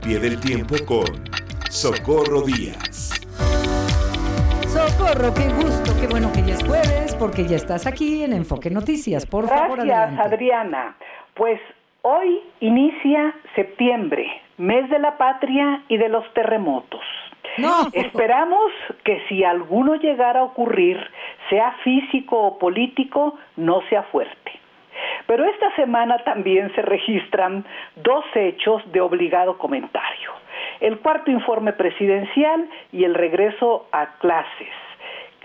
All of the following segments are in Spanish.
pie del tiempo con Socorro Díaz. Socorro, qué gusto, qué bueno que ya es jueves, porque ya estás aquí en Enfoque Noticias. Por favor, adelante. Gracias, Adriana. Pues hoy inicia septiembre, mes de la patria y de los terremotos. No. Esperamos que si alguno llegara a ocurrir, sea físico o político, no sea fuerte. Pero esta semana también se registran dos hechos de obligado comentario: el cuarto informe presidencial y el regreso a clases,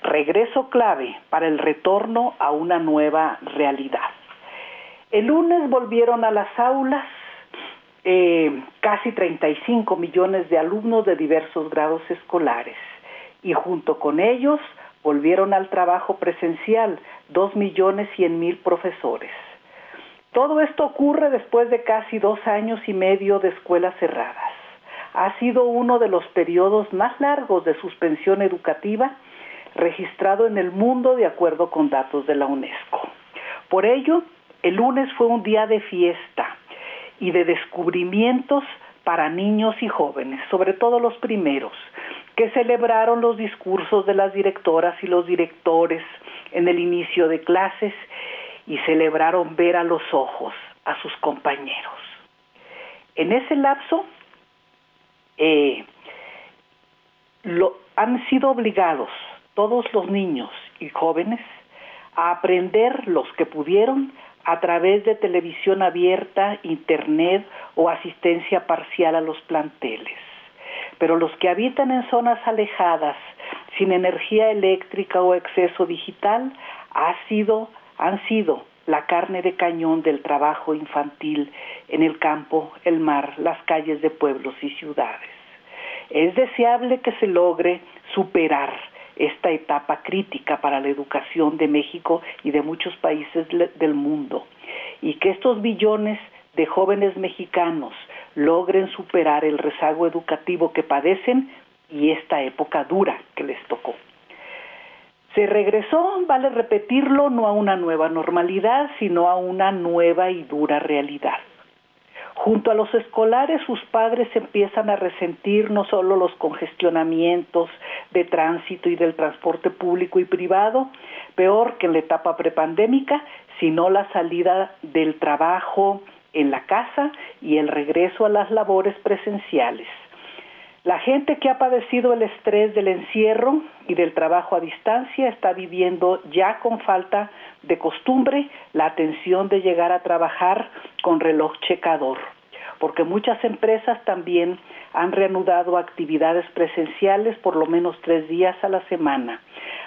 regreso clave para el retorno a una nueva realidad. El lunes volvieron a las aulas casi 35 millones de alumnos de diversos grados escolares, y junto con ellos volvieron al trabajo presencial 2.100.000 profesores. Todo esto ocurre después de casi 2 años y medio de escuelas cerradas. Ha sido uno de los periodos más largos de suspensión educativa registrado en el mundo, de acuerdo con datos de la UNESCO. Por ello, el lunes fue un día de fiesta y de descubrimientos para niños y jóvenes, sobre todo los primeros, que celebraron los discursos de las directoras y los directores en el inicio de clases y celebraron ver a los ojos a sus compañeros. En ese lapso han sido obligados todos los niños y jóvenes a aprender, los que pudieron, a través de televisión abierta, internet o asistencia parcial a los planteles. Pero los que habitan en zonas alejadas, sin energía eléctrica o acceso digital, han sido la carne de cañón del trabajo infantil en el campo, el mar, las calles de pueblos y ciudades. Es deseable que se logre superar esta etapa crítica para la educación de México y de muchos países del mundo, y que estos billones de jóvenes mexicanos logren superar el rezago educativo que padecen y esta época dura que les tocó. Se regresó, vale repetirlo, no a una nueva normalidad, sino a una nueva y dura realidad. Junto a los escolares, sus padres empiezan a resentir no solo los congestionamientos de tránsito y del transporte público y privado, peor que en la etapa prepandémica, sino la salida del trabajo en la casa y el regreso a las labores presenciales. La gente que ha padecido el estrés del encierro y del trabajo a distancia está viviendo ya con falta de costumbre la atención de llegar a trabajar con reloj checador, porque muchas empresas también han reanudado actividades presenciales por lo menos 3 días a la semana,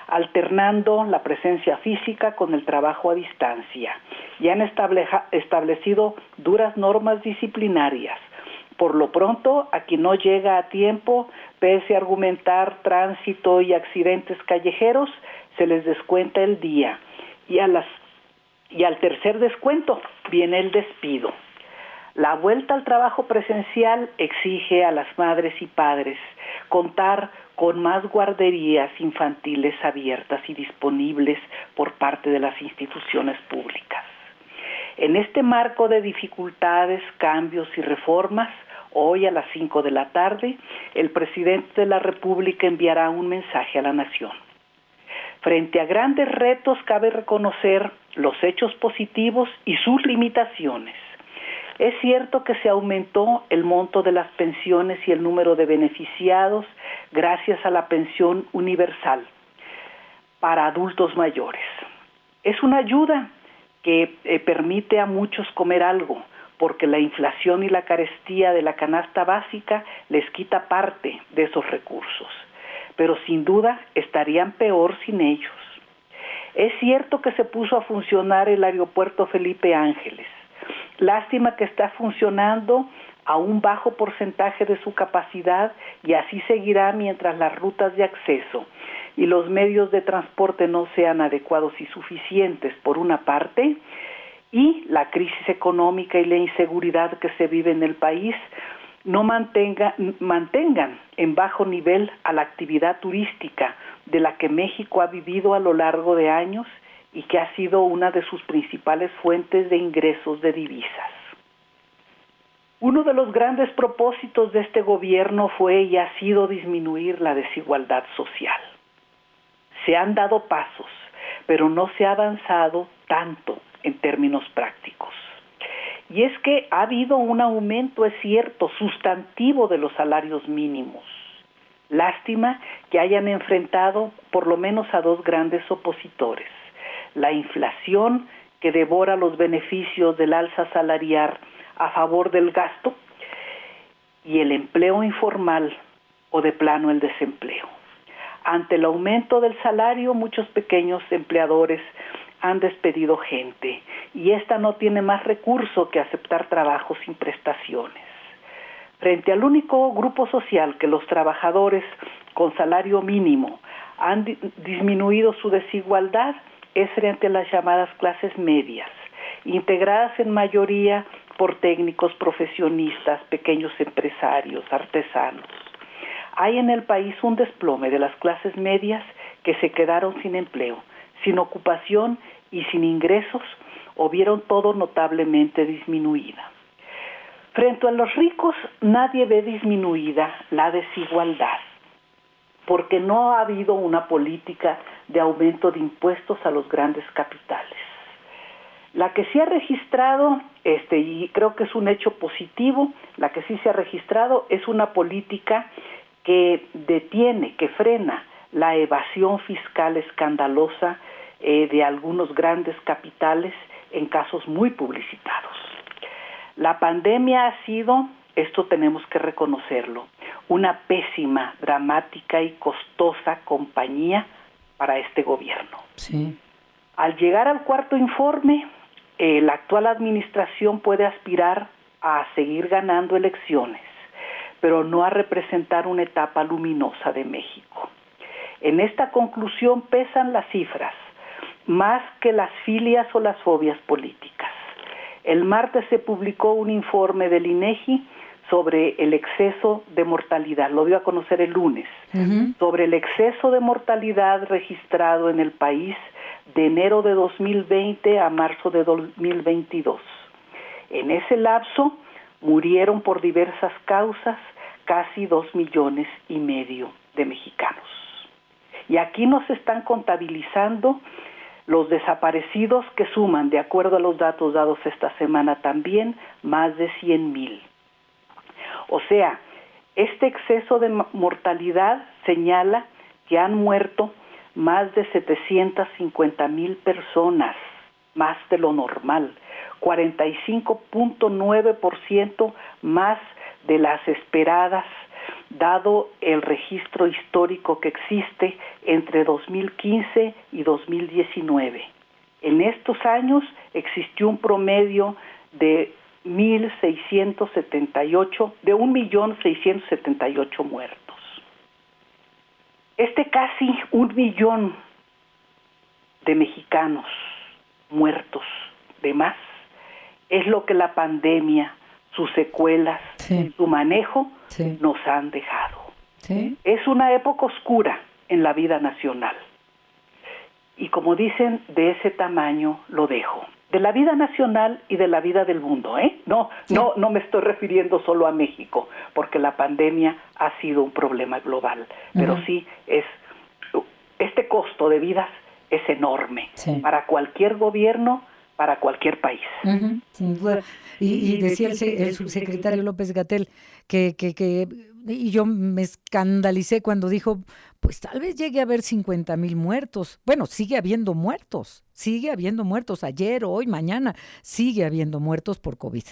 alternando la presencia física con el trabajo a distancia, y han establecido duras normas disciplinarias. Por lo pronto, a quien no llega a tiempo, pese a argumentar tránsito y accidentes callejeros, se les descuenta el día, y al tercer descuento viene el despido. La vuelta al trabajo presencial exige a las madres y padres contar con más guarderías infantiles abiertas y disponibles por parte de las instituciones públicas. En este marco de dificultades, cambios y reformas, hoy a las 5 de la tarde, el presidente de la República enviará un mensaje a la nación. Frente a grandes retos, cabe reconocer los hechos positivos y sus limitaciones. Es cierto que se aumentó el monto de las pensiones y el número de beneficiados gracias a la pensión universal para adultos mayores. Es una ayuda que permite a muchos comer algo, porque la inflación y la carestía de la canasta básica les quita parte de esos recursos, pero sin duda estarían peor sin ellos. Es cierto que se puso a funcionar el aeropuerto Felipe Ángeles. Lástima que está funcionando a un bajo porcentaje de su capacidad, y así seguirá mientras las rutas de acceso y los medios de transporte no sean adecuados y suficientes, por una parte, y la crisis económica y la inseguridad que se vive en el país no mantengan en bajo nivel a la actividad turística de la que México ha vivido a lo largo de años y que ha sido una de sus principales fuentes de ingresos de divisas. Uno de los grandes propósitos de este gobierno fue y ha sido disminuir la desigualdad social. Se han dado pasos, pero no se ha avanzado tanto en términos prácticos. Y es que ha habido un aumento, es cierto, sustantivo de los salarios mínimos. Lástima que hayan enfrentado por lo menos a dos grandes opositores: la inflación, que devora los beneficios del alza salarial a favor del gasto, y el empleo informal o de plano el desempleo. Ante el aumento del salario, muchos pequeños empleadores han despedido gente y esta no tiene más recurso que aceptar trabajos sin prestaciones. Frente al único grupo social que los trabajadores con salario mínimo han disminuido su desigualdad es frente a las llamadas clases medias, integradas en mayoría por técnicos, profesionistas, pequeños empresarios, artesanos. Hay en el país un desplome de las clases medias que se quedaron sin empleo, sin ocupación y sin ingresos, o vieron todo notablemente disminuida. Frente a los ricos, nadie ve disminuida la desigualdad, porque no ha habido una política de aumento de impuestos a los grandes capitales. La que sí ha registrado, y creo que es un hecho positivo, la que sí se ha registrado es una política que detiene, que frena la evasión fiscal escandalosa de algunos grandes capitales en casos muy publicitados. La pandemia ha sido, esto tenemos que reconocerlo, una pésima, dramática y costosa compañía para este gobierno. Sí. Al llegar al cuarto informe, la actual administración puede aspirar a seguir ganando elecciones, pero no a representar una etapa luminosa de México. En esta conclusión pesan las cifras, más que las filias o las fobias políticas. El martes se publicó un informe del INEGI sobre el exceso de mortalidad, lo dio a conocer el lunes, sobre el exceso de mortalidad registrado en el país de enero de 2020 a marzo de 2022. En ese lapso murieron por diversas causas casi 2,5 millones de mexicanos. Y aquí nos están contabilizando los desaparecidos, que suman, de acuerdo a los datos dados esta semana también, más de 100,000. O sea, este exceso de mortalidad señala que han muerto más de 750,000 personas, más de lo normal, 45.9% más de las esperadas, dado el registro histórico que existe entre 2015 y 2019. En estos años existió un promedio de 1,678 muertos. Casi 1 millón de mexicanos muertos de más es lo que la pandemia, sus secuelas, su manejo nos han dejado. ¿Sí? Es una época oscura en la vida nacional. Y como dicen, de ese tamaño lo dejo. De la vida nacional y de la vida del mundo, ¿eh? No me estoy refiriendo solo a México, porque la pandemia ha sido un problema global. Pero sí, este costo de vidas es enorme para cualquier gobierno, para cualquier país. Sin duda. Y decía el subsecretario López-Gatell que y yo me escandalicé cuando dijo, pues tal vez llegue a haber 50,000 muertos. Bueno, sigue habiendo muertos, ayer, hoy, mañana, sigue habiendo muertos por COVID.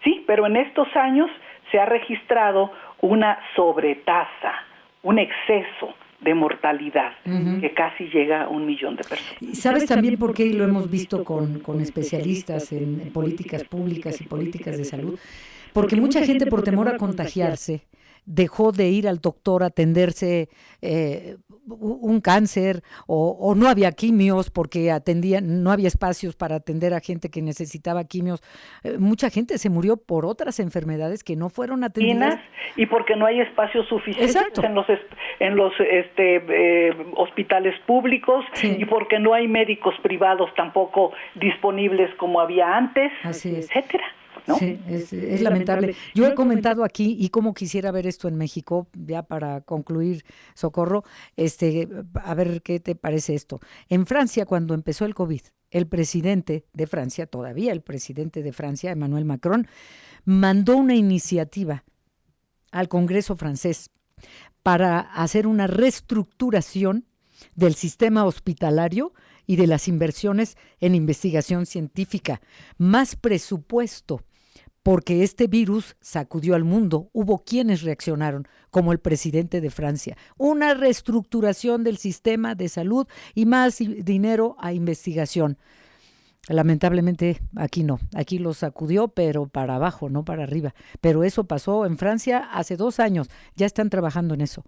Sí, pero en estos años se ha registrado una sobretasa, un exceso de mortalidad que casi llega a 1 millón de personas. ¿Y sabes también por qué? Y lo hemos visto con especialistas en políticas públicas y políticas de salud, porque mucha gente por temor a contagiarse dejó de ir al doctor a atenderse un cáncer o no había quimios porque no había espacios para atender a gente que necesitaba quimios. Mucha gente se murió por otras enfermedades que no fueron atendidas. Y porque no hay espacios suficientes en los hospitales públicos y porque no hay médicos privados tampoco disponibles como había antes, etcétera. ¿no? Sí, es lamentable. Yo he comentado aquí, y cómo quisiera ver esto en México, ya para concluir, Socorro, a ver qué te parece esto. En Francia, cuando empezó el COVID, el presidente de Francia, todavía el presidente de Francia, Emmanuel Macron, mandó una iniciativa al Congreso francés para hacer una reestructuración del sistema hospitalario y de las inversiones en investigación científica, más presupuesto, porque este virus sacudió al mundo. Hubo quienes reaccionaron, como el presidente de Francia. Una reestructuración del sistema de salud y más dinero a investigación. Lamentablemente aquí no, aquí lo sacudió, pero para abajo, no para arriba. Pero eso pasó en Francia hace 2 años, ya están trabajando en eso.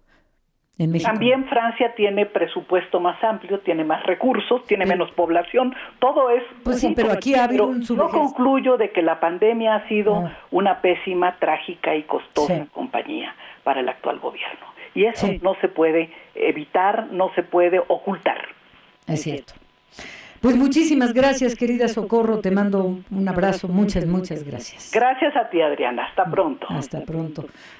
En México. También Francia tiene presupuesto más amplio, tiene más recursos, tiene menos población, todo es... Pues sí, pero aquí ha habido un Yo concluyo de que la pandemia ha sido una pésima, trágica y costosa compañía para el actual gobierno. Y eso no se puede evitar, no se puede ocultar. Es cierto. Pues muchísimas gracias, querida Socorro. Te mando un abrazo. Muchas gracias. Gracias a ti, Adriana. Hasta pronto. Hasta pronto.